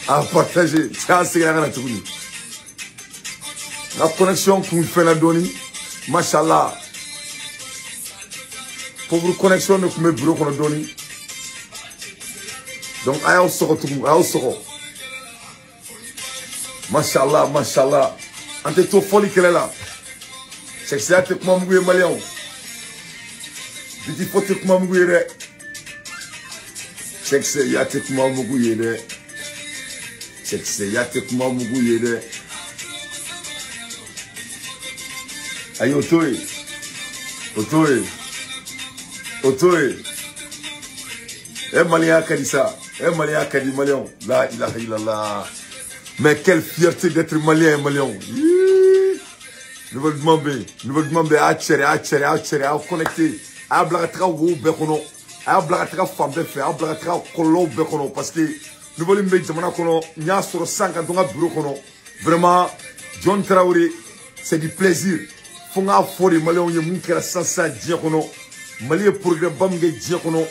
à partager. C'est la connexion qu'on fait la donner. Machallah. Pour vous connexion, nous pouvons bureau qu'on a donné. Donc, aïe, soro tout le monde. Aïe, soro. Machallah, machallah. Ante to folie qu'elle est là. C'est que c'est à te comment mouiller malien. Dit faut te comment mouiller. C'est que c'est à te comment mouiller. C'est que c'est à te comment mouiller. Aïe, otoé. Otoé. Otoé. Eh malien kadi ça. Eh malien kadi malien. La ilaha illallah. Mais quelle fierté d'être malien et malien. Nous voulons demander à connecter, à blaguer au bécono, à blaguer femme de fer, à blaguer au bécono, parce que nous voulons mettre dans mon il y a sur 50 ans bureau. Vraiment, John Traoré, c'est du plaisir. Faut nga fori malien y mun kera sansa diakono, malien progrès bamge diakono,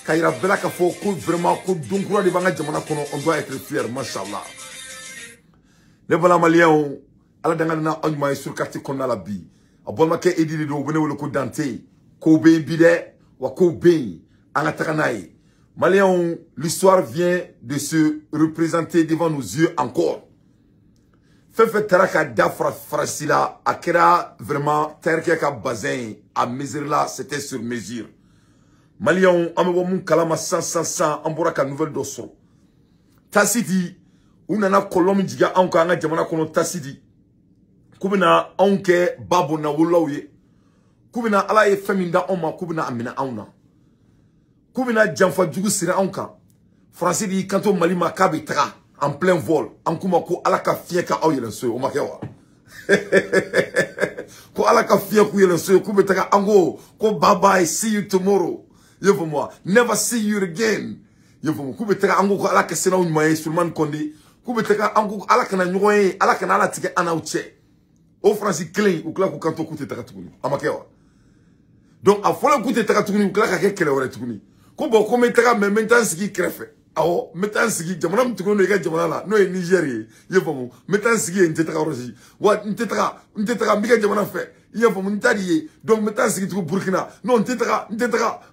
kaira belaka fo ko vraiment ko dunkura de banga jamana kono, on doit être fier, machallah. Les voilà maliens, ala dangana on sur quartier qu'on a la bi. A bon ma ke edili do bone wolo ko dante, ko be bide wa ko be ala takanaï. Maliens, l'histoire vient de se représenter devant nos yeux encore. Fait taraka dafra frasila akera vraiment terke ka bazin à mesure là, c'était sur mesure. Maliens, amebo mun kalama 100 amboraka nouvelle dosso. Tasiti unana kolomi jiga anka anga jamana kono tasidi kubina onke babu na wulawye kubina ala ye feminda oma kubina amina auna kubina jamfa jugu sira anka français di kanto mali makabe tra en plein vol ankuma ko ala ka fie ka awye so o makewa ko ala ka fie ku yele so kubita ango ko bye bye, see you tomorrow yevo moi never see you again yevo mo kubita ango ko ala ka sena unmaye sulman kondi kubeteka angu ala kana nyoye ala kana ala tike ana uche o franci clean ou kla ku kanto ku te takatuni amakewa donc a fola ku te takatuni kla ka kele wala tukuni ko bo ko metaka me mentan sigi krefe awo metan sigi jamana mtuko no ga jamana la no e Nigeria yefomu metan sigi nteka rosi wa nteka mbiga jamana fe yefomu ntadiye donc metan sigi tu Burkina non nteka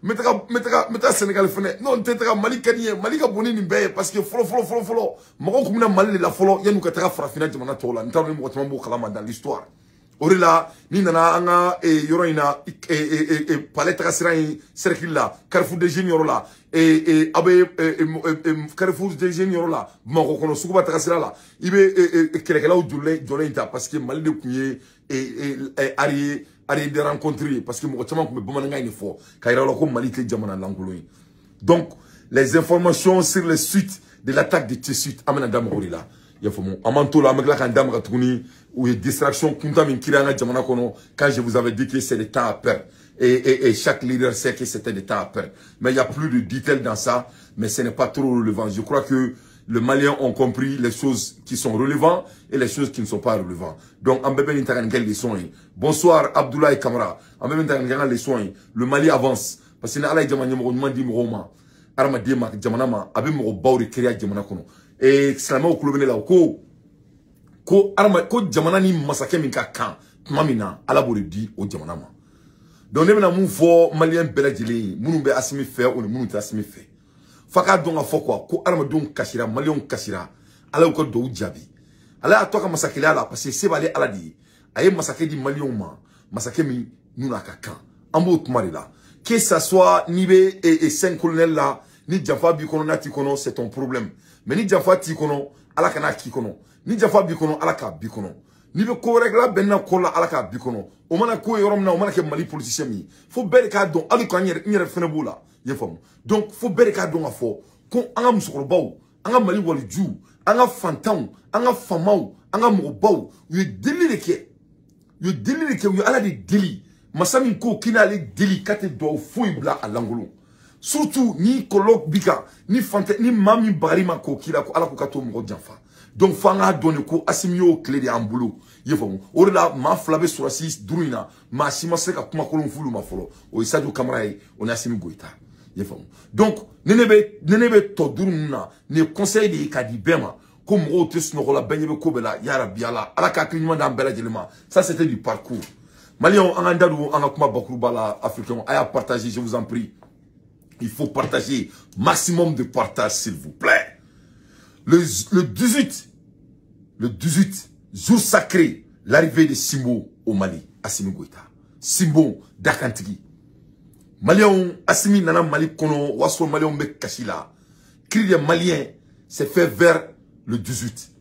metaka Sénégal fene non nteka Mali kaniye Mali ka bonini be parce que folo mako kumina Mali la folo yanu ka taka farafina jamana tola ntano mo tamo kalama dans l'histoire orila ni nana anga yoroina palais trasirain cercle là Carrefour des Jeunes là abe Carrefour des Jeunes là mako kono sukuba trasira là ibe kelekela u jole inta parce que Mali de kunye ari de rencontrer parce que mo tama ko be bomana ngai ni fo kayra lo ko Mali ke jamana langulo. Donc les informations sur les suites de l'attaque de Tessut amena dam orila yafomo amanto la magla kan dam ratuni ou une distraction quand je vous avais dit que c'est le temps à perdre. Et chaque leader sait que c'était le temps à perdre. Mais il n'y a plus de détails dans ça, mais ce n'est pas trop relevant. Je crois que les Maliens ont compris les choses qui sont relevantes et les choses qui ne sont pas relevantes. Donc, en bébé les soins. Bonsoir, Abdoulaye Kamara. En bébé les soins. Le Mali avance. Parce que n'ala jamana mo dit mo arma di ma jamana ma abi mo bawri kriya jamana kono. Et salama o kulobene la ko arma ko jamana ni masake min ka kan mamina ala bo di o jamana ma donc ne bena mun fo malien belajili munu be asimi fe o munu ta asimi fe faka don a fo ko arma don kasira malien kasira ala ko do jabi ala atoka masake la parce que c'est balé ala di aye masake di malien ma masake mi nuna ka kan ambo tumari la que ça soit nibe et 5 colonels là ni jafa bi kono nati kono c'est ton problème mais ni jafa ti kono ala kana ki kono ni jafa bikono alaka bikono ni be ko regla benna ko la alaka bikono o mana ko yorom na o mana ke Mali politicien mi fo bere ka don ali ko nyere fene bula ye fam donc fo bere ka don afo ko anga musokoro baw anga Mali wali ju anga fantan anga famaw anga mo baw yo delire ke yo ala de deli masami ko kinali deli kate do fo ibla alangolo surtout ni kolok bika ni fante ni mami barima ko kila ko ala ko kato mo janfa. Donc fanga donne ko asimio clé de ambulo yefomu orla ma flabe sur 6 druina ma sima se ka kuma kolon fulu ma folo o isadio camara on asimi goita Donc, nenebe toduruna, ne conseil de kadi bema, comme rotus no la benye kobela, yara biala, ala kakriman dans bela jelema. Ça, c'était du parcours. Malion, en andadou, en akuma bakrubala africain, aya partager, je vous en prie. Il faut partager, maximum de partage, s'il vous plaît. Le 18, jour sacré, l'arrivée de Simbo au Mali, Assimi Goïta. Simbo d'Akantigi. Malion, Assimi Nana Mali Kono, Wasso Malion Mek Kachila. Cri des Maliens s'est fait vers le 18.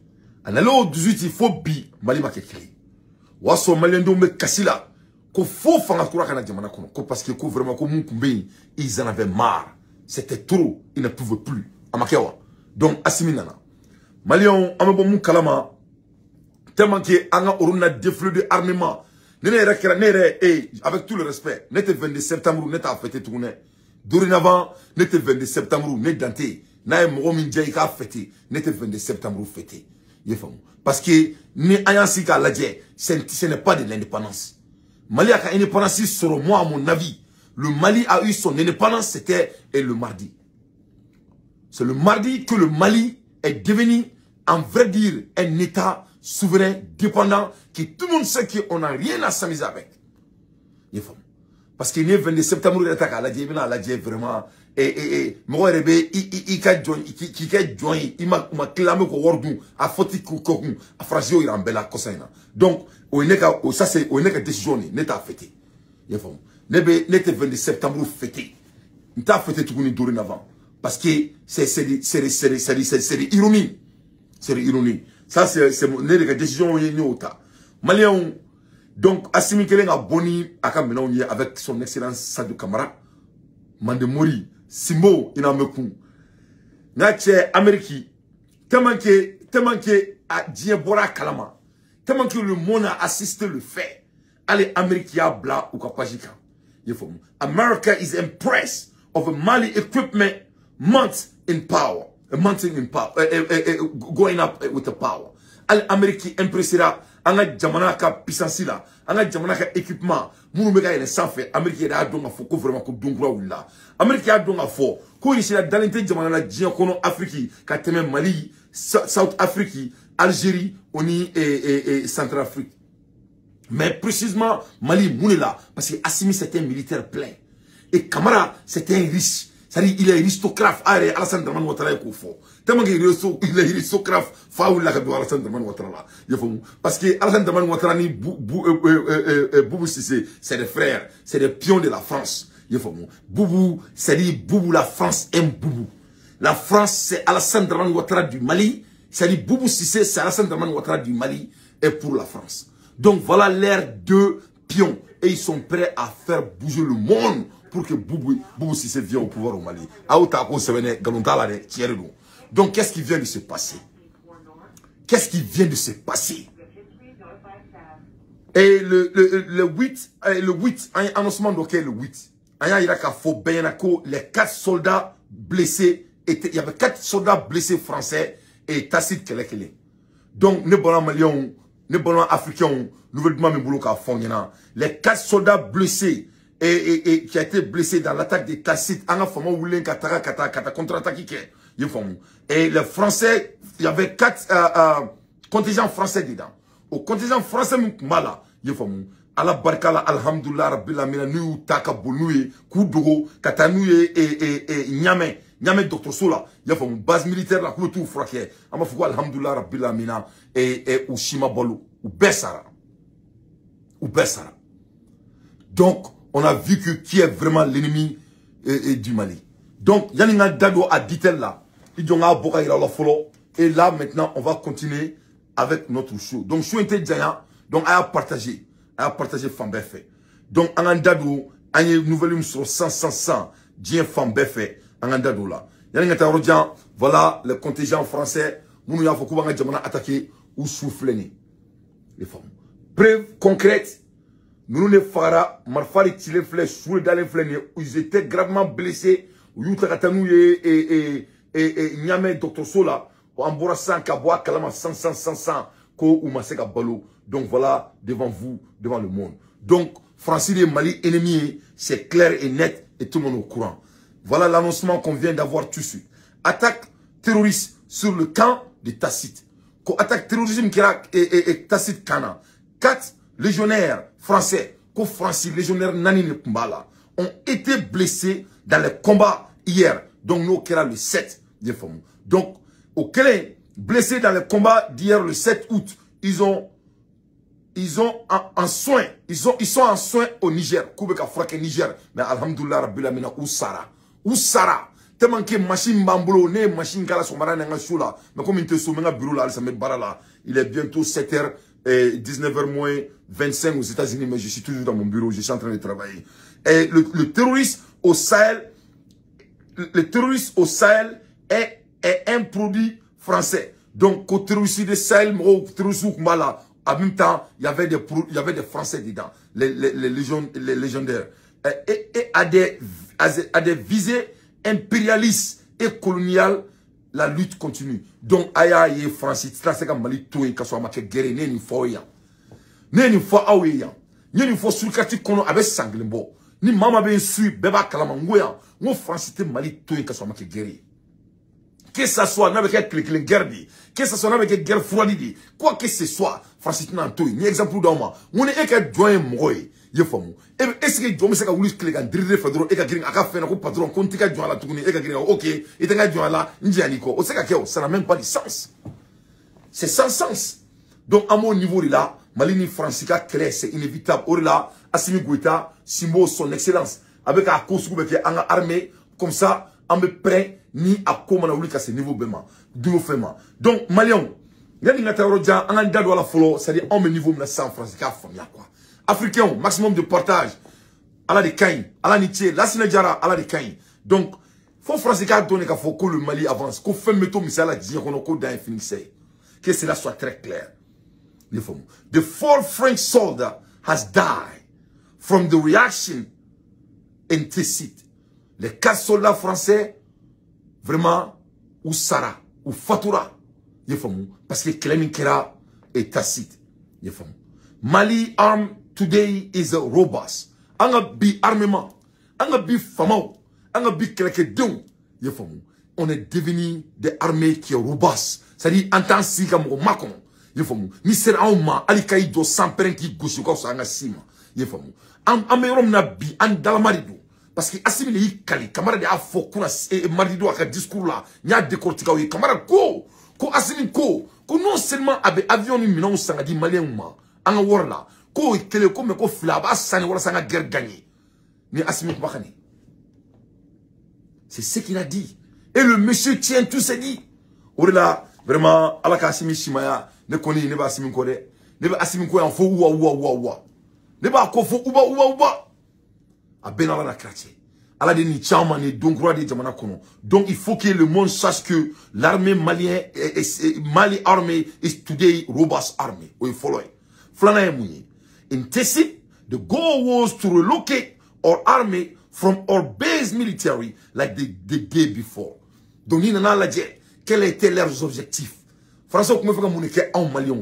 En allant au 18, il faut bi, Mali Makekri. Wasso Malion Mek Kachila. Qu'il faut faire un courage à la Djamana Kono. Parce que vraiment, comme ils en avaient marre. C'était trop, ils ne pouvaient plus. Amakewa. Donc, Assimi Nana. Malion, Amabomou Kalama. Tellement que Anga Oruna déflé de armement. Avec tout le respect, n'était 22 septembre, n'était fêté tourné. Dorénavant, n'était 22 septembre, n'était danté. N'aïe Mohamed Djaïka fêté, n'était 22 septembre fêté. Parce que, ni Ayansika Ladje, ce n'est pas de l'indépendance. Mali a une indépendance, sur moi, à mon avis. Le Mali a eu son indépendance, c'était le mardi. C'est le mardi que le Mali est devenu, en vrai dire, un État souverain, dépendant, qui tout le monde sait qu'on n'a rien à s'amuser avec. Parce qu'il y a 22 septembre, il a vraiment, moi, il m'a clamé au Wordou, à Foti Koukoum, à Fragio, il a un bel accosaina. Donc, ça c'est une décision, n'est-ce pas fêté. N'était 22 septembre fêté. N'a fêté tout le monde dorénavant. Parce que c'est l'ironie. C'est l'ironie. Ça, c'est une décision Malien, donc, Assimi Kelen a boni avec son excellence Sadou Kamara. Mandemori, Simbo, Inamekou. Nache, Amérique, tellement que a Diabora Kalama. Tellement que le monde a assisté le fait. Allez, Amérique, ya bla ou kapajika. America is impressed of a Mali equipment month in power. A mountain in power. Going up with the power. Allez, Amérique impressera. Anga jamana ka puissance la, anga jamana ka équipement, munu meka yele sanfé, Amérique a donga fo ko vraiment ko dongura wula. Amérique a donga fo ko ici la dalente jamana la djien kono Afrique, ka teme Mali, South Afrique, Algérie, oni et Centrafrique. Mais précisément Mali mounela parce que Assimi c'était un militaire plein et Kamara c'était un riche. C'est-à-dire, il est aristocrate, Alassane Draman Ouattara est fort. Tellement qu'il est aristocrate, Faoul la Kabou Alassane Draman Ouattara. Parce que Alassane Draman Ouattara ni Boubou Sissé, c'est des frères, c'est des pions de la France. Boubou, c'est-à-dire Boubou, la France aime Boubou. La France, c'est Alassane Draman Ouattara du Mali. C'est-à-dire Boubou Sissé, c'est Alassane Draman Ouattara du Mali et pour la France. Donc voilà l'air de pions. Et ils sont prêts à faire bouger le monde. Pour que Boubou Sissé vienne au pouvoir au Mali. Donc, qu'est-ce qui vient de se passer? Qu'est-ce qui vient de se passer? Et le 8, un annoncement de le 8. Les 4 soldats blessés, il y avait 4 soldats blessés français et Tacite Kelekele. Donc, ne bon Maliens, ne bon Africains, nouvellement, les 4 soldats blessés, et qui a été blessé dans l'attaque des Tacite, et les Français, il y avait 4 contingents français dedans. Au contingent français, Mala, à la barkala, alhamdoulilah, rabbil amina, nous, taka, bonoué, koudogo, katanoué, et Niamey, docteur Sola, il y a une base militaire, la couture fraquée, Amafouko, alhamdoulilah, rabbil amina, et Ushima Bolo, ou Bessara. Donc, on a vu que qui est vraiment l'ennemi du Mali. Donc, Yanninga Dado a dit elle là. Et là, maintenant, on va continuer avec notre show. Donc, show était déjà, donc, à partager Fambefé. Donc, Angan Dado, a une nouvelle sur 100, Dien Fambefé, Angan Dado là. Yanninga Tarodjan, voilà, le contingent français, Mounou Fokouba Djamana attaqué ou soufflé. Les femmes. Preuve concrète. Nous ne fara, marfari tile flèche, sous dans les flèches, ils étaient gravement blessés, ou Yutakatanou et Niamey, docteur Sola, en Borassan, Kaboua, Kalama, 100, Ko ou Maseka Balo. Donc voilà, devant vous, devant le monde. Donc, Francis et Mali ennemi, c'est clair et net, et tout le monde au courant. Voilà l'annoncement qu'on vient d'avoir tout de suite. Attaque terroriste sur le camp de Tacite. Attaque terrorisme qui est Tacite Kana. 4 légionnaires français, co-français, légionnaires Nanine Kumbala, ont été blessés dans les combats hier. Donc nous, qui era le 7 de femmes. Donc, au Kélé, blessés dans les combats d'hier le 7 août, ils sont en soin. Ils sont en soin au Niger. Koubeka Frake Niger. Mais alhamdoulilah, Rabbil Amina, où Sara. Où Sara. Tellement que machine bamboulot, né machine kala somara n'enga choula. Mais comme il te somme un bureau là, ça me barre là. Il est bientôt 7h et 19h moins 25 aux États-Unis, mais je suis toujours dans mon bureau, je suis en train de travailler. Et le terroriste au Sahel, est un produit français. Donc, au terroriste de Sahel, au terroriste Mala, en même temps, il y avait des Français dedans, les légendaires. Et à des visées impérialistes et coloniales, la lutte continue. Donc, aya ye Francis, c'est comme Mali Toy, quand soit marqué guerre, n'est ni foya. N'est ni fo aouya. N'est ni fo surkati kono avec sanglembo. Ni mama ben sui, beba kalamangoya. Mon Francis te Mali Toy, quand soit marqué guerre. Que ça soit, n'avec quelle guerre dit. Que ça soit, avec guerre froide dit. Quoi que ce soit, Francis n'a Toy. Ni exemple dans moi. On est qu'un joint moy. Ye famu est-ce que jomo se ka wuli kile kan dirire fedro e ka girin aka fena ko patron kon tika joint la tukuni e ka girin OK et nga joint la njiani ko o se ka keo ça n'a même pas de sens, c'est sans sens. Donc à mon niveau là Malini Francica clair c'est inévitable or là Assimi Goïta Simbo son excellence avec a kosuku be en armée comme ça on me prêt ni à comment na wuli ka ce niveau bema du fema. Donc Malion ngani ngata roja an dado la folo c'est-à-dire on me niveau na San Francica famia quoi. Africain, maximum de partage. Allah de Kain, Allah Nitié, la Sénéjara, Allah de Kain. Donc, faut français donner qu'il faut que le Mali avance. Qu'on fait métaux, mais ça la dire qu'on a code d'infinité. Que cela soit très clair. The 4 French soldier has died from the reaction in Tacite. Les 4 soldats français, vraiment, ou Sara, ou Fatoura. Parce que Clément Kera est Tacite. Mali armed today is a robust. Anga bi armement, anga bi famao, anga bi keleke don. On est devenu des armées qui est robustes. C'est-à-dire en tant si comme au macon. Ni ser en ma alikai do sans pren qui gauche ko anga sima. Amerom na bi an dalamarido. Parce que assimile yi kali camarade a fo kuna marido aka discours là, nya décortiquer yi camarade ko assimile ko non seulement avec avion ni minon sanga di malien ma. Anga worla ko kele ko me ko flaba sani wala sanga guerre gagné ni Assimi Bakani. C'est ce qu'il a dit et le monsieur tient tout ce dit. Orela vraiment ala ka Assimi Shimaya ne koni ne ba Assimi ko de ne ba Assimi ko en fo wa ne ba ko fo uba a benala na kratie ala de ni chama ni donkroa de jamana kono. Donc il faut que le monde sache que l'armée malienne Mali army is today robust army. We follow it. In Tacite, the goal was to relocate our army from our base military like they did before. Donc, il y a quels étaient leurs objectifs? Français, vous pouvez faire un Malien.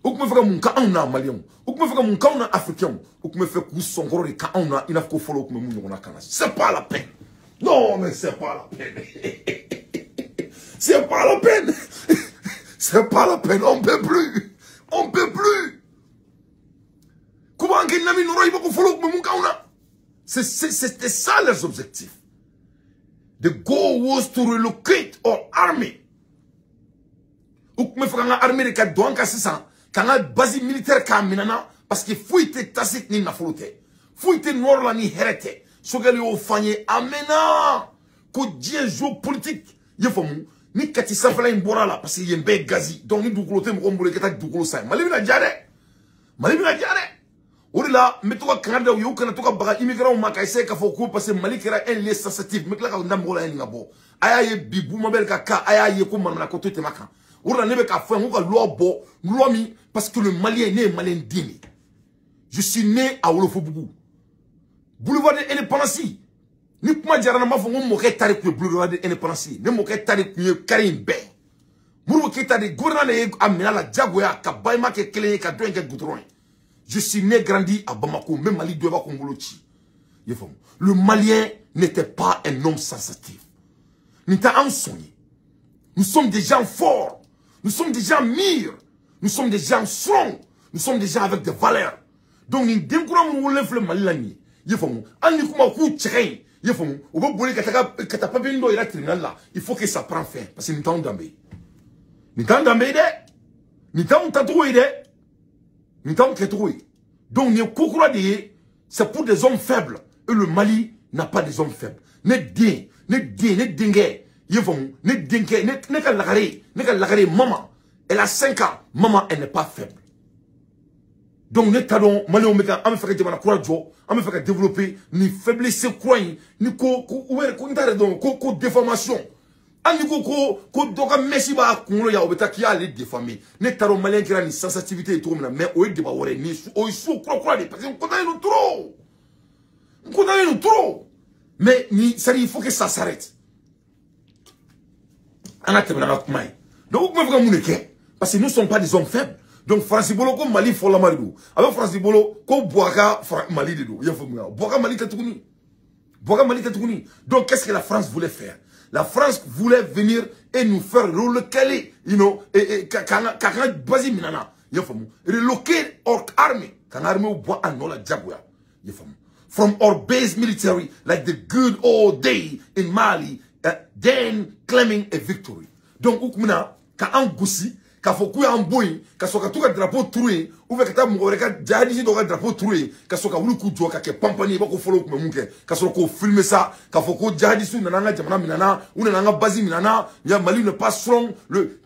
Vous pouvez faire un Malien. Vous pouvez faire un Africain. Vous pouvez faire un gros de Kauna. Il faut follow comme nous. C'est pas la peine. Non, mais c'est pas la peine. C'est pas la peine. C'est pas la peine. On peut plus. On peut plus. C'était ça leurs objectifs. The goal was to relocate our army. Ou me faire une armée de 4 douans qu'à 600. Quand la base militaire kaminana parce que fouille Tacite ni na folote. Fouille noir la ni hérité. Sogali au fanye amena. Ko dien jeu politique. Yefomu ni kati safala imbora la parce qu'il y a un bec gazi. Donc ni douclote mo mbole kata douclo sa. Malibina jare. Orila metoka Canada yo kana toka baga immigrant ma ka essayer ka foko parce que Mali kera un lieu sensitif mais ka ndambola ni ngabo aya ye bibu mabel ka aya ye ko man na ko tote maka orila nebe ka fa ngoka loi mi parce que le Malien né malien dini. Je suis né à Wolofobougou boulevard de l'Indépendance ni kuma jarana ma fo mo ke tari ku boulevard de l'Indépendance ne mo ke tari ku Karim Be muru ke tari gouverneur amina la jagoya ka bayma ke kele ka doin ke goudron. Je suis né, grandi à Bamako, même Mali doit avoir Congolochi. Le Malien n'était pas un homme sensitif. Nous sommes des gens forts. Nous sommes des gens mûrs. Nous sommes des gens strong. Nous sommes des gens avec des valeurs. Donc, nous devons nous lever le mal. Il faut que ça prenne fin. Parce que nous sommes dans nous sommes dans nous sommes donc, c'est pour des hommes faibles. Et le Mali n'a pas des hommes faibles. Maman, elle a 5 ans. Maman, elle n'est pas faible. Donc, nous avons développer ni faiblesse, ni déformation. Ko doka Messi ba kuno ya obeta ki ale défamé ne taro malien qui a une sensibilité et tout mais o débat wore ni o sou croire parce qu'on connaît nous trop mais ni ça il faut que ça s'arrête donc vous me parce que nous ne sommes pas des hommes faibles. Donc Francis Bolo ko Mali fola marido avec Francis Bolo ko boaka Mali de do il faut boaka Mali tatukuni donc qu'est-ce que la France voulait faire? La France voulait venir et nous faire relocaler, you know, et basi minana, relocate our army, can army ou bois an la jaguar, from our base military, like the good old day in Mali, then claiming a victory. Donc, oukmina, ka angoussi, ka foku ya amboy, ka soka tuka drapeau troué, ou ve kata mouoreka jahadisi doka drapeau troué, ka soka wulu kujwa, ka ke pampani, bako follow kume munke, ka soka ko filme ça, ka foku jahadisi nananga jamana minana, ou nananga bazi minana, ya Mali ne pas strong,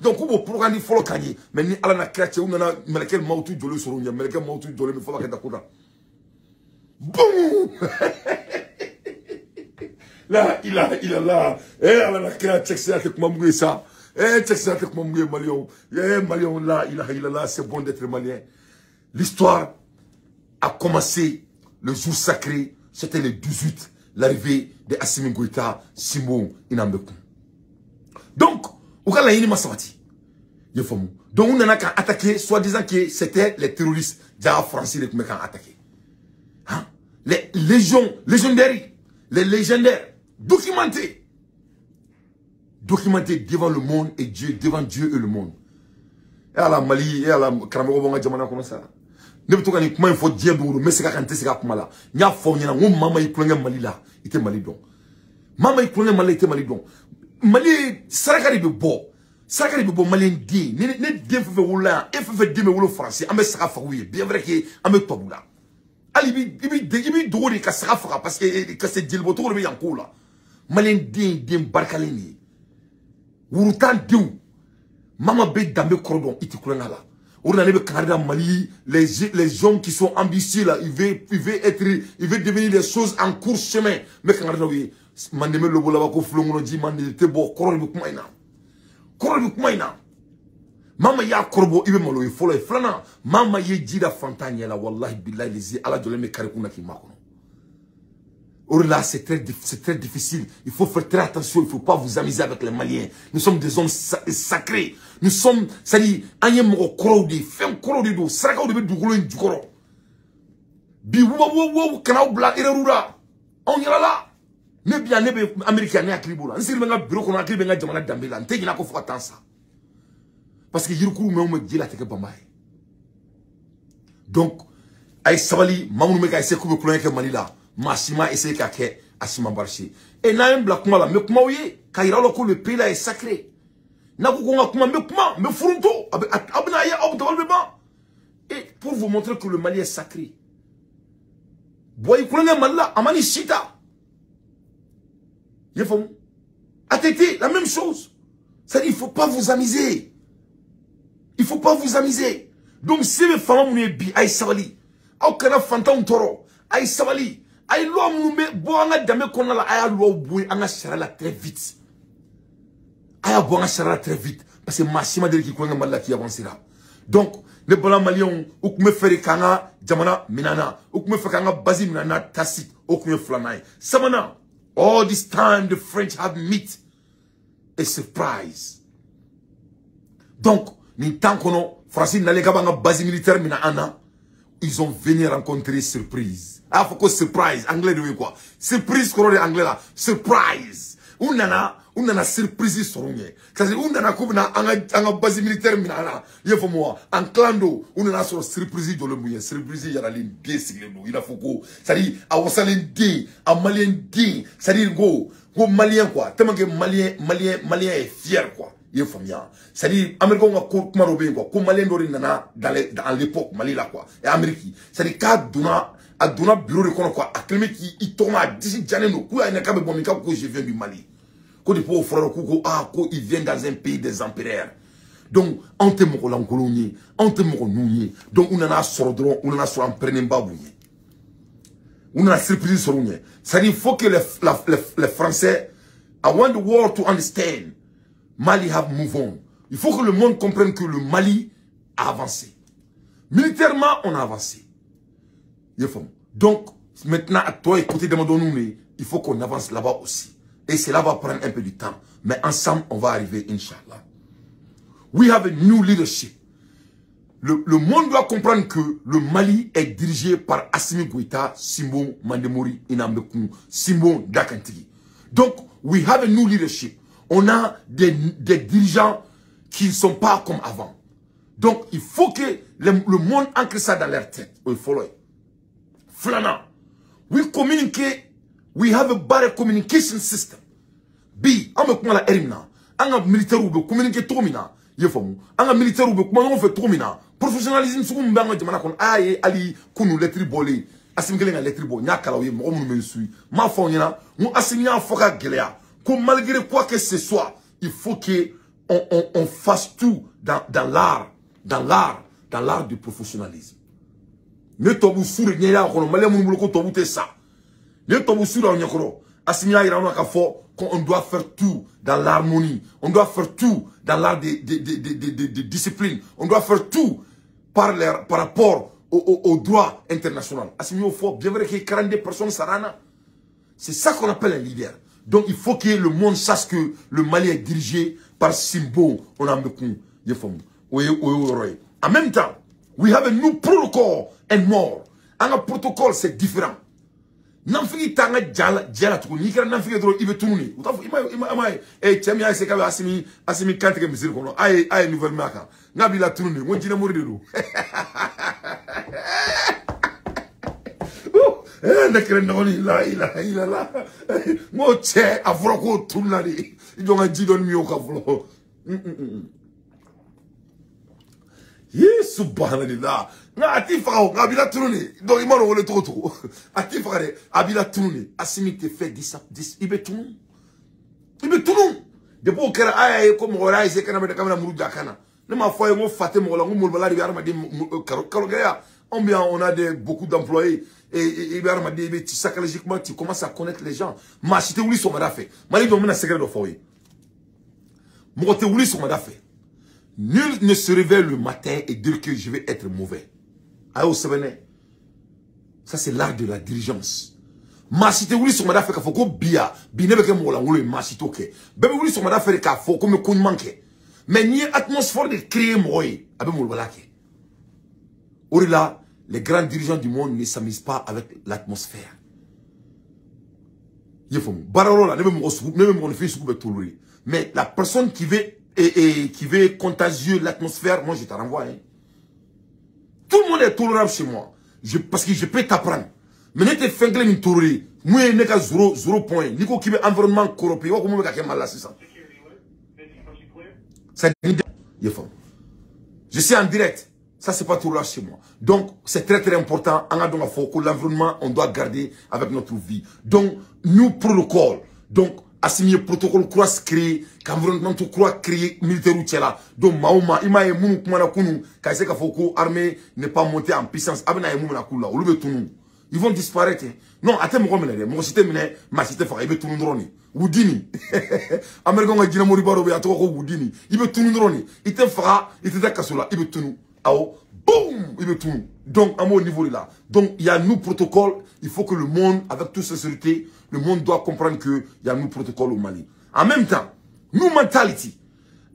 donc ou programme di follow kanyi, mais ni ala na kreache, ou nana melekel mautu jole soro, ya melekel mautu jole, me fola keta kota. Boum! Là, il a là, ala na kreache, c'est avec mamoué ça. Malion, là, il a là, c'est bon d'être malien. L'histoire a commencé le jour sacré, c'était le 18, l'arrivée de Assimi Goïta, Simon Inambekou. Donc, on a une massavati. Donc, on a attaqué, soi-disant que c'était les terroristes français qui ont attaqué. Hein? Les légendaires, documentés devant le monde et Dieu, devant Dieu et le monde. Et à la Mali, et à la Karamogo Jamana comme ça. Ne peut-on pas comment il faut dire d'où, mais c'est quand c'est comme là. Il y a fond, il y a un maman il connaît Mali là, il était Mali donc. Maman il connaît Mali, il était Mali donc. Mali, Sarakari be bo, Sarakari be bo Mali ndi, ne bien fait rouler, et fait dire mais rouler français, amé sera faouye, bien vrai que amé toboula. Ali ibi drôle que sera fera parce que c'est dit le boto le yanko là. Mali ndi barkaleni. Wurutan diou mama be dambe cordon iti kulana la on allait Canada Mali les hommes qui sont ambitieux là ils veulent devenir des choses en court chemin mais Canada oui mandeme le bola ko flongo di mandé te bo korol bi kumaina mama ya korbo ibe malo e folo e flana mama ye jida fantanya la wallahi billahi lizi ala jole me kare kuna ki makono. Or là, c'est très difficile. Il faut faire très attention. Il ne faut pas vous amuser avec les Maliens. Nous sommes des hommes sacrés. Nous sommes, c'est-à-dire, on y a là. Ne bien ne américain ne aklibola. Nsi benga bureau kono akli benga jamana dambela. Nte gina ko fo atansa. Parce que yirukuru me o djila teke bambaye. Donc, ay sabali mamoun me ka ese ko be kulon ke Malila. Massima essaie qu'à Assima Barchi. Et n'a un black mala, mais comment oui, car il a le pays là est sacré. N'a pas comment, mais fronto, et pour vous montrer que le Mali est sacré. Boy, vous connaissez Malila, Amani Chita. Il faut. Attété, la même chose. C'est-à-dire, il ne faut pas vous amuser. Il ne faut pas vous amuser. Donc, si les femmes ont bi, aïe savali, au Canada fantôme toro, aïe savali, aïe loi moumé, boanga dame qu'on a la aïe loi boué, anga charala très vite. Aïe boanga charala très vite. Parce que Massima de qui connaît mal qui avancera. Donc, les blancs maliens, ou me faire kanga, jamana, minana, ou me faire kanga, basi minana, tacite, ou me flanay. Samana, all this time the French have met a surprise. Donc, ni tant qu'on a, Francine n'allait pas basi militaire mina ana, ils ont venu rencontrer surprise. Ah, faut que surprise, anglais de quoi? Surprise, qu'on anglais là. Surprise. On a surprise sur nous. C'est-à-dire, on a comme en base militaire, il faut moi, en clando, on a sur surprise de le mouiller. Surprise, il y a les dés, il a faut que, c'est-à-dire, à Wassalin dé, à Malien dé, c'est-à-dire, go Malien quoi. Tellement que Malien est fier quoi. Il faut bien. C'est-à-dire, Américain, on a comment robin quoi. Comme Malien d'origine nana, dans l'époque, Mali là quoi. Et Amérique. C'est-à-dire, quand à donner bureau de quoi, à quelqu'un qui, il tombe à 10 janés, quoi, il n'y a qu'à me bon, que je viens du Mali. Quand il faut frère, il vient dans un pays des empereurs. Donc, on te m'a en colonie, on te m'a noué. Donc, on en a sur drone, on en a sur un prenant babouille. On a surprise sur nous. C'est-à-dire, il faut que les Français, I want the world to understand, Mali have moved on. Il faut que le monde comprenne que le Mali a avancé. Militairement, on a avancé. Donc, maintenant, à toi, écoutez, demandons-nous, il faut qu'on avance là-bas aussi. Et cela va prendre un peu du temps. Mais ensemble, on va arriver, Inch'Allah. We have a new leadership. Le monde doit comprendre que le Mali est dirigé par Assimi Goïta, Simon Mandemori, Inambekou, Simon Dakantigi. Donc, we have a new leadership. On a des dirigeants qui ne sont pas comme avant. Donc, il faut que le monde ancre ça dans leur tête. Il faut le Flana. We communicate. We have a better communication system. B, on me comment la erimna. On militaire ou communiquer trop mina. Yefomu. On militaire ou comment on fait trop mina. Professionnalisme sous un banc de manakon. Aïe, ali, kunu lettre bolé. Assimilé la lettre bolé. Nya kalaouye, mon me suit. Ma fonyana, mon assimilé en foka gelea. Comme malgré quoi que ce soit, il faut que on fasse tout dans l'art du professionnalisme. Ne tobu sur le nya kono malé mon buloko tobu te ça. Ne tobu sur le nya kono. Assimilé ira on a kafo qu'on doit faire tout dans l'harmonie. On doit faire tout dans l'art de discipline. On doit faire tout par rapport au droit international. Assimilé au fort, bien vrai qu'il y ait 42 personnes sarana. C'est ça qu'on appelle un leader. Donc il faut que le monde sache que le Mali est dirigé par Simbo Onambekou. En même temps, we have a new protocol and more. Un protocole, c'est différent. N'enfigi tanga jala tu ni kera n'enfigi dro ibe tununi utafu ima chemi ay se ka asimi kante ke misir kono ay nouvelle maka ngabi la tununi ngo jina mori dedu na kera ndoni la ngo che afro ko tunari ijonga jidon mi o ka flo subhanallah na ati faka ngabila tununi donc imano wole toto ati faka de abila tununi asimi te fait 10 ibe tunu de bo kera ay ko mo ora ise kana be kamera muru jakana ne ma foye mo faté mo la ngumul balari yarma di karo gaya on a beaucoup d'employés et yarma di be psychologiquement tu commences à connaître les gens ma cité wuli so mada fait mali do mena secret do foye mo te wuli so mada fait. Nul ne se réveille le matin et dire que je vais être mauvais. Ça, c'est l'art de la diligence. Ma cité, oui, sur ma fait qu'il faut que bia, bine beke mola, ou le ma cité, ok. Bébé, oui, sur ma fait qu'il faut que me koun manque. Mais ni atmosphère de créer moi, abe moulbalake. Là, les grands dirigeants du monde ne s'amusent pas avec l'atmosphère. Mais la personne qui veut et qui veut contagieux l'atmosphère, moi je te renvoie. Hein. Tout le monde est tolérable chez moi. Parce que je peux t'apprendre. Mais ne te fais que une tolérée. Moi, je n'ai qu'à 0 point. Nico qui veut environnement corrompu. Comment je vais mal ça? Je suis en direct. Ça, c'est pas tolérable chez moi. Donc, c'est très très important. En adon que l'environnement, on doit garder avec notre vie. Donc, nous protocole. Donc, assigner protocole croix créé, qu'environnement tout croix créé militaire ou tchela. Donc Mahoma, ima e munu kumana kunu, kaise ka foko armée n'est pas montée en puissance. Abena e munu na kula, ou le tunu. Ils vont disparaître. Non, attends moi comme mon cité mine, ma cité fa ibe tunu droni. Wudini. Américain nga jina mori baro be atoko ko wudini. Ibe tunu droni. Ite fera, ite ta kasula, ibe tunu. Ao, boum, ibe tunu. Donc à mon niveau là. Donc il y a nous protocole, il faut que le monde avec toute sincérité, le monde doit comprendre que il y a nous protocole au Mali. En même temps, nous mentality,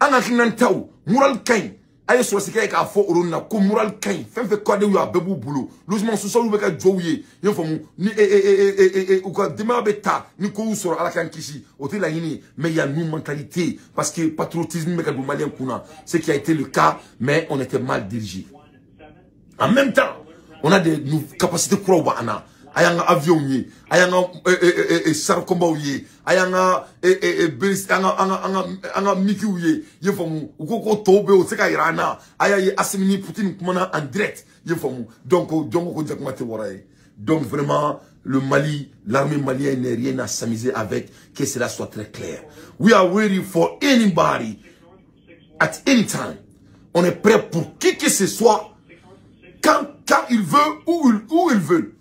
anakinantao, moral kain, aye so sika ka fo orona ko moral kan fem fe ko de yo abebu bulo logement social be ka jowie yen fo mu ni ou ka dema beta ni ko usoro ala kan kishi o te la yini mais il y a une mentalité parce que patriotisme me ka du malien kuna ce qui a été le cas mais on était mal dirigé en même temps on a des capacités croix ana ayanga avion yi ayanga sar combat yi ayanga anga miki yi yefomu ukoko tobe o seka irana ayaye asimini Poutine kumana en direct yefomu donc ko jakmate woray donc vraiment le Mali l'armée malienne n'est rien à s'amuser avec que cela soit très clair. We are ready for anybody at any time. On est prêt pour qui que ce soit quand il veut où il veut.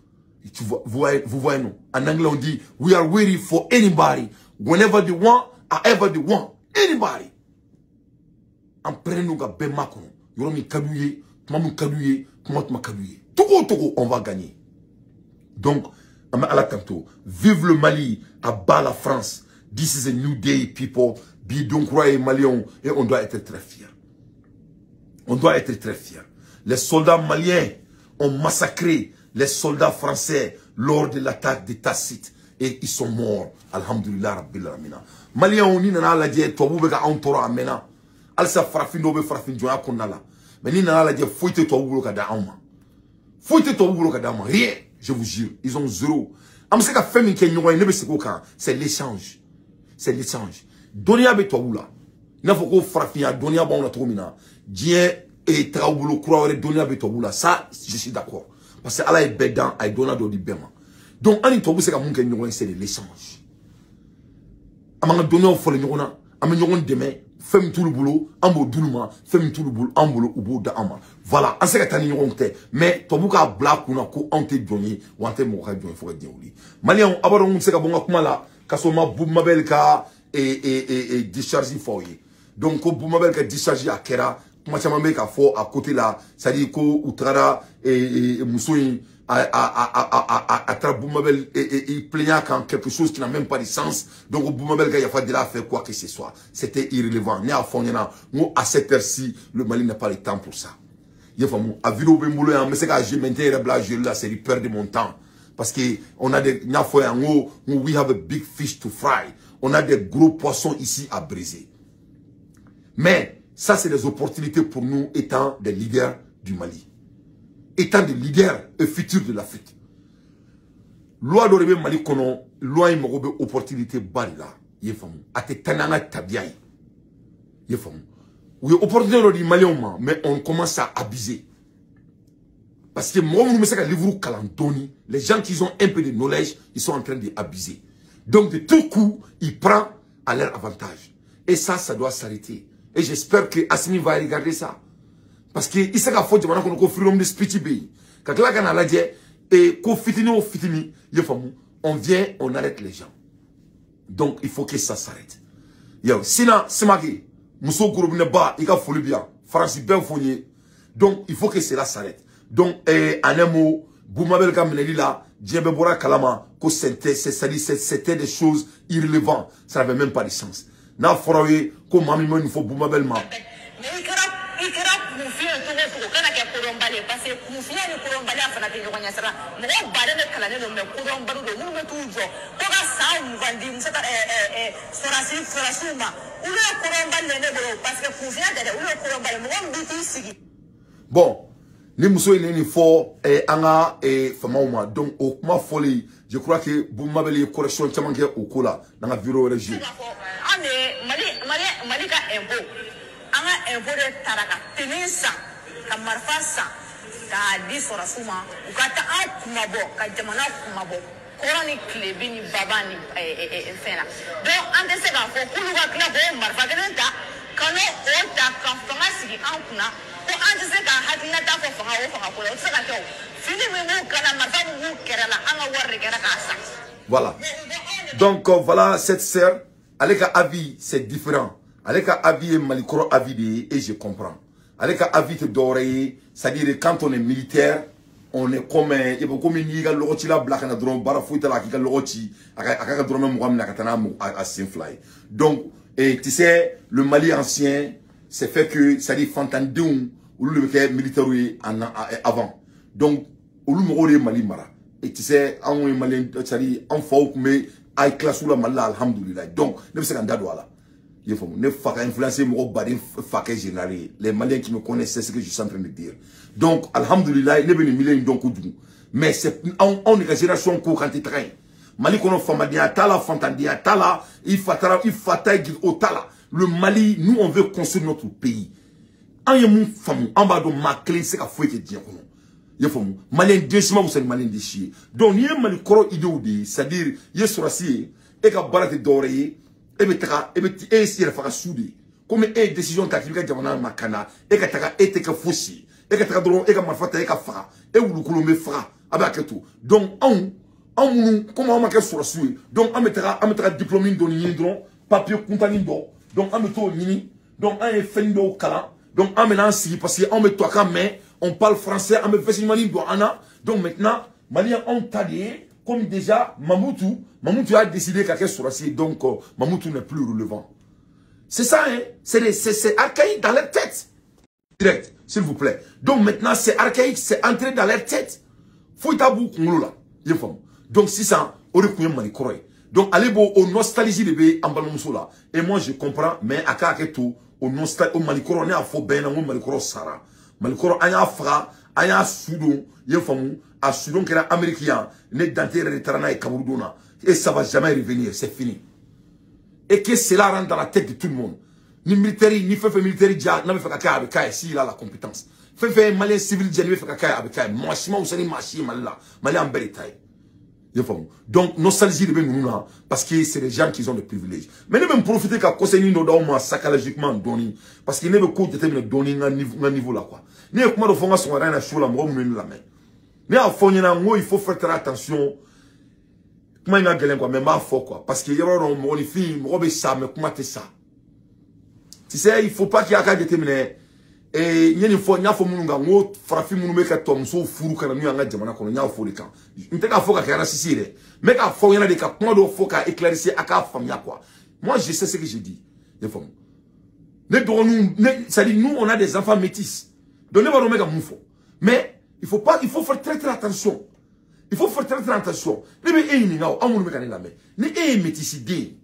Vous voyez nous. En anglais on dit we are ready for anybody whenever they want, however they want. Anybody. En prenant ga ben makon. Yoromi kaluye, mamu kaluye, comment kaluye. Togo on va gagner. Donc à la tantôt, vive le Mali, à bas la France. This is a new day, people. Bidon croyez Malion et on doit être très fiers. On doit être très fiers. Les soldats maliens ont massacré les soldats français lors de l'attaque de Tacite et ils sont morts. Alhamdulillah Rabbil Alamina. Maliens on ni nana la die to bubeka on toro amena. Alsa farafin do be farafin joya konala. Mais ni nana la die foite to bulo ka da auma. Foite to bulo ka da auma. Rien, je vous jure, ils ont zéro. Amseka femi ke nyoy ne be seko kan, c'est l'échange. C'est l'échange. Donia be to bula. Na foko farafin donia ba on la tromina. Dien et trabulo croire donia be to bula. Ça, je suis d'accord. Parce que Allah est bédant, il donne do di bema. Donc, en tout cas, c'est de l'échange. Amanga donner au fol nyona, amanga demain, femme tout le boulot, ambo doulma, femme tout le boulot, ambo ou bout d'ama. Voilà, en ce cas tani nyonte, mais to buka black kuna ko ante donné, ou ante mo ka donné faut dire oui. Malien abaro on se ka bonga kuma la, kasoma boumabel ka et discharge foyer. Donc ko boumabel ka discharge à kera kuma chamambe ka fo à côté là, ça dit ko outrara et musoyi à Boumabel et il plaignait quand quelque chose qui n'a même pas de sens. Donc au Boumabel, il a fallu faire quoi que ce soit. C'était irrelevant. Ni à fond, à cette heure-ci, le Mali n'a pas le temps pour ça. Il faut à vidéo bemboulé, mais c'est que j'ai maintenant là, c'est perdre mon temps. Parce que on a des we have a big fish to fry. On a des gros poissons ici à briser. Mais ça, c'est des opportunités pour nous étant des leaders du Mali. Étant des leaders et futurs de l'Afrique. Loi d'Orebe Mali kono, loi imogobe opportunité bari là. Yefamu. Ate tananga tabiaï. Yefamu. Oui, opportunité de Mali mais on commence à abuser. Parce que moi, nous sommes livre calantoni. Les gens qui ont un peu de knowledge, ils sont en train d'abuser. Donc de tout coup, ils prennent à leur avantage. Et ça doit s'arrêter. Et j'espère que Assimi va regarder ça. Parce que il s'est fait qu'on a freedom de speech bay. Quand là qu'on a la dit et qu'on fitini, on vient, on arrête les gens. Donc il faut que ça s'arrête. Yo, sinon c'est marqué. Mousso groupe ne ba, il a folie bien. France bien fourni. Donc il faut que cela s'arrête. Donc en un mot, Boumabel Kameneli là, Djembe Bora Kalama, c'était des choses irrélevantes. Ça n'avait même pas de sens. Na forawe, comme Mami il faut Boumabel ma. Parce que confier le courant balai à faire des gens, mais on balai le calendrier, mais courant balai de nous toujours. Pour ça, on va dire, sur la souma, où le courant balai, parce que confier où le courant balai, on dit ici. Bon, les mousseaux, il est fort, et anga, et famauma. Donc, au ma folie, je crois que Boumabel correction, tu manques au cola, dans la bureau régie. Malika impôt. Anga impôt de Taraka, tenez ça. Kamarfasa ka di sora suma ukata a kumabo ka jamana kumabo koroni klebi ni baba ni fena donc ante se ka fo kulu ka kila bo marfa kelenta kano o ta ka fanga sigi an kuna ko ante se ka hakina ta fo fanga o fanga ko o se ka to fini me mo kana marfa mu kerala anga warre kera ka sa. Voilà. Donc voilà cette sœur avec un avis c'est différent. Avec un avis malikoro avis et je comprends. Avec un avis doré, c'est-à-dire quand on est militaire, on est comme il faut comme ni ga logoti la black na drone bara fuita la ki ga logoti aka drone mo amna katana mo à Sinfly. Donc et tu sais le Mali ancien c'est fait que ça dit Fantandoum ou le militaire avant. Donc ou le Mali mara. Et tu sais en Mali ça dit en faut mais ay classe la Mali alhamdulillah. Donc ne sais pas là. Il faut ne pas influencer mon bari faké général. Les Maliens qui me connaissent c'est ce que je suis en train de dire. Donc alhamdulillah ne ben millions donc mais c'est on est génération ko quand tu train. Mali kono famadia tala fantandia tala il fataille au tala. Le Mali, nous on veut construire notre pays. En yemou famu, en bas de ma clé, c'est qu'à fouer que Dieu kono. Yefamou, Malien décimant vous êtes Malien déchié. Donc ni un Mali koro idéo de, c'est-à-dire yé sorasi et ka barate doré et betaka et si elle fera soudé. Comme une décision tactique jamana makana et ka taka et te ka fossi et ka taka dron et ka mafata et ka fera et ou le kolomé fera avec tout. Donc on comment on marque sur la suite. Donc on mettra diplôme d'oni dron papier compagnie d'or. Donc on met tout mini. Donc on est fait au cala. Donc on met ainsi parce qu'on met toi quand même on parle français on met fait mani do ana. Donc maintenant Maliens ont taillé comme déjà Mamoutou a décidé qu'à sur la suite. Donc Mamoutou n'est plus relevant. C'est ça hein. C'est archaïque dans leur tête. Direct s'il vous plaît. Donc maintenant c'est archaïque c'est entré dans leur tête. Faut tabou kongolo là. Donc si ça on est mani correct. Donc allez bon au nostalgie de bé en ballon là. Et moi je comprends mais à cas tout au nostalgie au malikoro ne a faux ben au malikoro sara. Malikoro aya fra aya soudon yefamou à soudon qui est américain ne danter retrana et kabourdona et ça va jamais revenir c'est fini. Et que cela rentre dans la tête de tout le monde. Ni militaire ni fait militaire déjà n'a fait kaka avec kai si il a la compétence. Fait malien civil déjà ne fait kaka avec kai. Moi si moi usani machi malala malien beritaille. Donc, nostalgie de nous parce que c'est les gens qui ont des privilèges. Mais nous même profiter qu'à conseiller nos dons psychologiquement donné parce qu'il n'est pas court de terminer donner un niveau là quoi. Ni comment de faire son rien à chaud la moi la main. Mais à fond il faut faire très attention. Comment il a galé quoi mais pas fort quoi parce que y aura mon fille me ça mais comment t'es ça. Tu sais il faut pas qu'il y a qu'à déterminer et il y a une fois il y a faut munga ngo frafi munu meka tom so furu kana nu anga jamana kono nya fo le kan nteka fo ka kana sisire mais ka fo yana de ka point de fo ka éclaircir aka famia quoi. Moi je sais ce que je dis les femmes ça dit nous on a des enfants métis donc ne va meka mufo mais il faut faire très attention. Il faut faire très attention. Ne be e ni ngao amunu meka ni la mais ni e métiside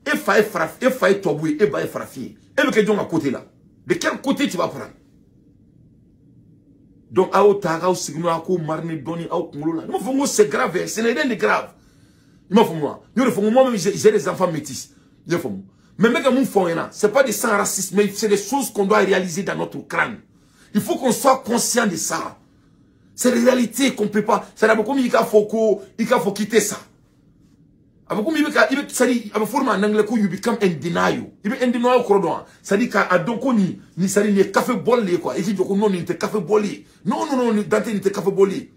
e fa tobui e ba e frafi e be ke jonga côté là. De quel côté tu vas prendre? Donc, c'est grave, ce n'est rien de grave. Moi-même, j'ai des enfants métis. Mais ce n'est pas des sangs racistes, mais c'est des choses qu'on doit réaliser dans notre crâne. Il faut qu'on soit conscient de ça. C'est des réalités qu'on ne peut pas. Ça n'a beaucoup il faut quitter ça. Avec ça dit avec forme en anglais you become in denial. Il est in denial cordon. Ça dit qu'à donc ni ça dit ni café bolé quoi. Et dit donc non ni café bolé. Non dante ni café bolé.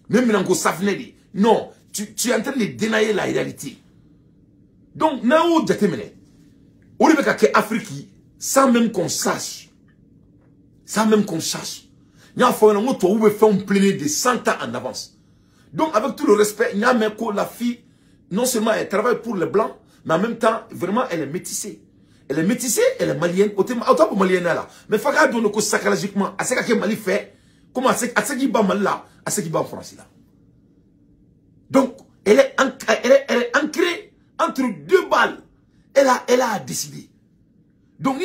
Même n'ango safnedi. Non, tu es en train de dénier la réalité. Donc nao jatemene. On veut que Afrique sans même qu'on sache. Sans même qu'on sache. Il y a faut on toi ou faire un plein de 100 ans en avance. Donc avec tout le respect, il y a même que la fille non seulement elle travaille pour les blancs, mais en même temps, vraiment, elle est métissée. Elle est métissée, elle est malienne, autant pour malienne là. Mais il faut qu'elle donne psychologiquement à ce que Mali fait, comme à ce qui bat mal là, à ce qui bat en France là. Donc, elle est ancrée entre deux balles. Elle a décidé. Donc,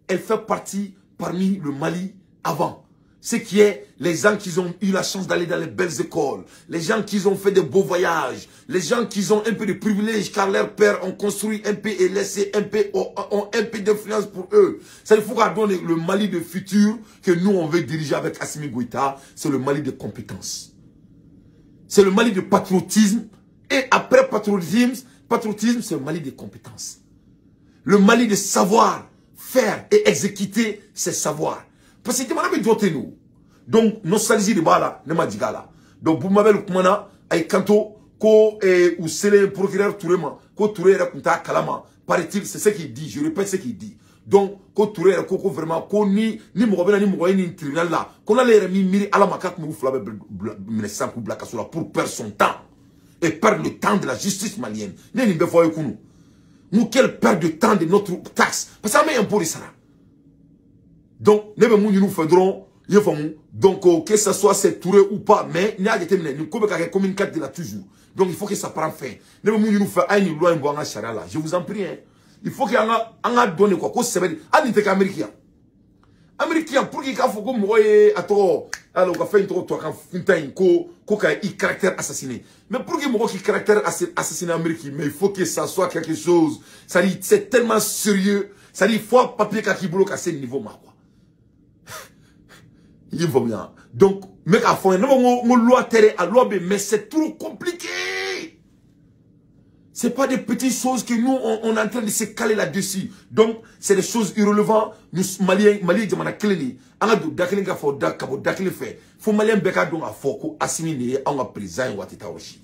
elle fait partie parmi le Mali avant. Ce qui est les gens qui ont eu la chance d'aller dans les belles écoles, les gens qui ont fait de beaux voyages, les gens qui ont un peu de privilèges car leurs pères ont construit un peu et laissé un peu, ont un peu d'influence pour eux. Ça il faut qu'on donne le Mali de futur que nous on veut diriger avec Assimi Goïta, c'est le Mali de compétences. C'est le Mali de patriotisme et après patriotisme c'est le Mali de compétences. Le Mali de savoir faire et exécuter ses savoirs. Parce que nous donc nostalgie de bala ne m'a dit là donc vous m'avez le commandant ay kanto ko ou c'est le procureur Tourema ko Touré raconta kalama paraît-il c'est ce qu'il dit je répète ce qu'il dit donc ko Touré ko vraiment ko ni mo bena ni mo ni tribunal là qu'on a les remis miri ala makak mo flabe ministre pour blakasola pour perdre son temps et perdre le temps de la justice malienne ne ni be foye kunu Nous, quelle perte de temps de notre taxe. Parce que ça met un peu de ça. Donc, nous faisons, donc, que ce soit c'est Touré ou pas, mais nous avons déterminé, nous communiquons de là toujours. Donc, il faut que ça prenne fin. Nous faisons une loi, une charia là. Je vous en prie, hein. Il faut qu'il y ait un donné quoi. Qu'on se fait, américain. Américain, pour qu'il y ait un faut que moi, alors, on va faire une autre, qu'on ait un caractère assassiné. Mais pour qu'il y ait un caractère assassiné américain, mais il faut que ça soit quelque chose. Ça dit, c'est tellement sérieux. Ça dit, il faut un papier qui bloque à ce niveau, quoi. Il va bien. Donc, mec, à fond, non, loi terre à loi, mais c'est trop compliqué. C'est pas des petites choses que nous, on est en train de se caler là-dessus. Donc, c'est des choses irrélevantes. Nous, Maliens, Djamana Kleni, on a dit, Dakini Gafo, Dakabo, Dakini fait. Faut Malien Beka donc à Foko, Assimi Neye, on a président, ou Atita Oshi.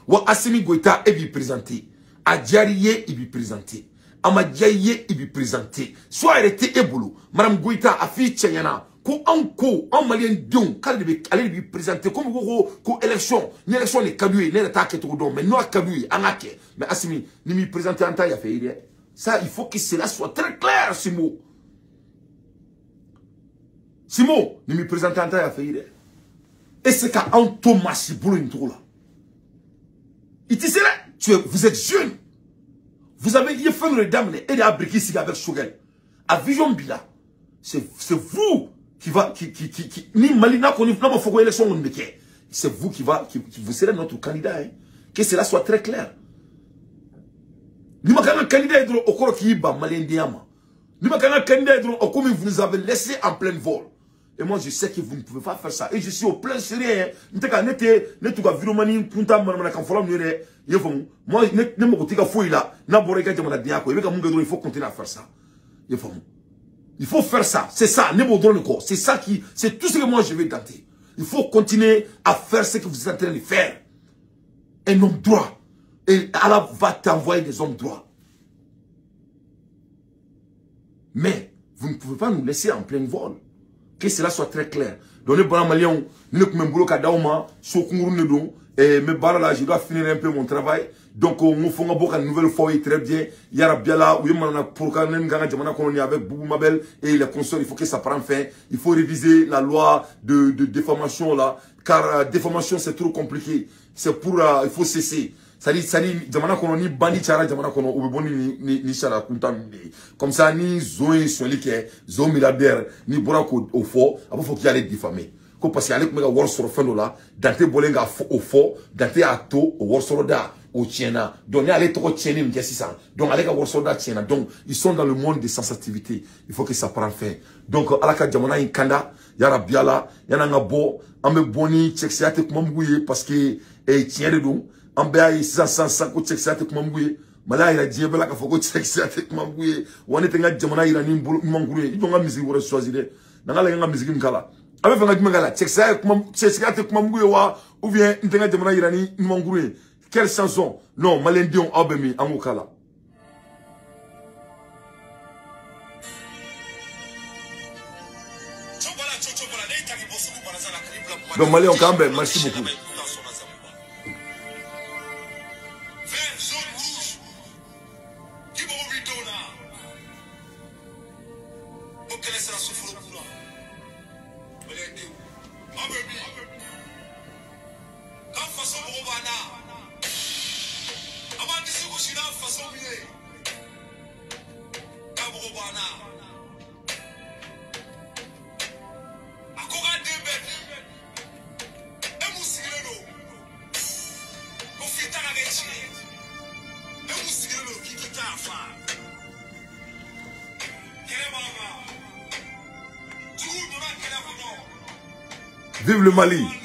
Ou Assimi Goïta, il bi présenté. Adjariye, il bi présenté. Amadjaye, il bi présenté. Soit arrêté Ebolo. Madame Goïta, a fait Tchayana. En malien don allez lui présenter comme ko élection ni élection les cadué n'est pas que tout don mais nous a cadué anake mais Assimi ni me présenter en taille a fait ça il faut que cela soit très clair Simo ni me présenter en taille a fait et c'est qu'à un Thomas boulot une tour là il dit là vous êtes jeune vous avez dit faire le dame et a briqué ici avec Shogel à vision bila c'est vous ni Malina qu'on n'y pas faut élection on c'est vous qui vous serez notre candidat hein. Que cela soit très clair ni ma candidat au cours qui ba malien diama ni ma candidat au comme vous nous avez laissé en plein vol et moi je sais que vous ne pouvez pas faire ça et je suis au plein sérieux n'était ne tout ka viromani punta mana kan fola mure yefom moi ne mo kotika fouille là na boreka jamana dia ko il faut continuer à faire ça yefom. Il faut faire ça. C'est ça. C'est ça c'est tout ce que moi je vais tenter. Il faut continuer à faire ce que vous êtes en train de faire. Un homme droit. Et Allah va t'envoyer des hommes droits. Mais, vous ne pouvez pas nous laisser en plein vol. Que cela soit très clair. Donnez bon malien, nous ne pouvons pas dauma, et mes barres là, je dois finir un peu mon travail. Donc, on fait une nouvelle fois, très bien. Il y a Biala, où il y a pour qu'on avec Boubou Mabel et les consorts, il faut que ça prenne fin. Il faut réviser la loi de déformation là. Car déformation, c'est trop compliqué. C'est pour, il faut cesser. Ça dit, jamana kono ni bandi chara jamana kono ubeboni ni chara kuntam comme ça ni zoé solike zo milliardaire ni borako au fort après faut qu'il y ait diffamé ko parce qu'il y a les wor soro fendo là dante bolenga au fort dante ato au wor soro da au tiena donner aller trop tieni m'kesi ça donc aller ka wor soro da tiena donc ils sont dans le monde des sensibilités il faut que ça prenne fin donc alaka jamana inkanda ya rabiala yana ngabo ambe boni chexiate kumambuye parce que tiene do Ambea 600 ko check sa te kumambuye mala ira diebela ka foko check sa te kumambuye woni tenga jamana ira ni mangure idonga musique wora choisir na ngala nga musique mkala abe fanga ngala check sa te kumambuye wa ou bien tenga jamana ira ni mangure quelle chanson non malendion abemi amukala donc Maléon Kambe merci beaucoup. Vive le Mali!